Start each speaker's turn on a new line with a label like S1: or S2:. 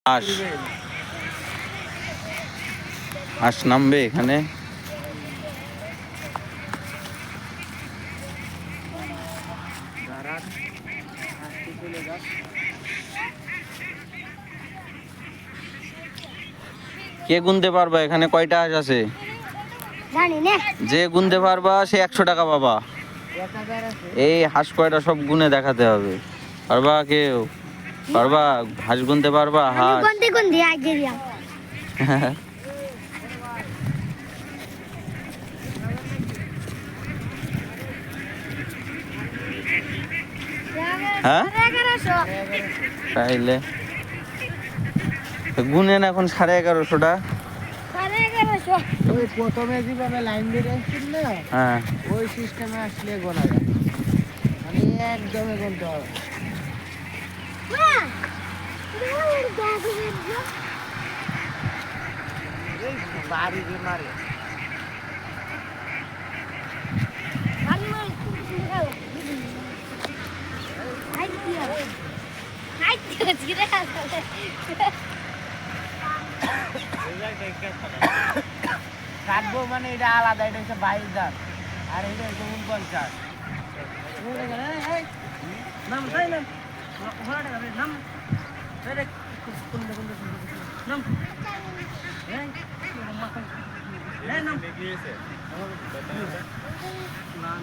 S1: হাঁস হাঁস নামবে এখানে। কে গুনতে পারবা এখানে কয়টা হাঁস আছে? যে গুনতে পারবা সে 100 টাকা পাবা। এই হাঁস কয়টা সব গুনে দেখাতে হবে। পারবা কেউ? পারবা? হাঁস গুনতে পারবা? হাঁস হ্যাঁ তাইলে গুনেন এখন 1150টা।
S2: ওই প্রথমে যেভাবে লাইন দিয়ে আসছিল না,
S1: হ্যাঁ
S2: ওই সিস্টেমে আসলে গোনা যায়, মানে একদমই গুনতে হবে। বাড়ি দিয়ে মারে কাটবো, মানে এটা আলাদা, এটা হচ্ছে 22 দাঁত আর এটা হচ্ছে 49। নাম তাই নাম ঘোড়াটা নাম নাম নাম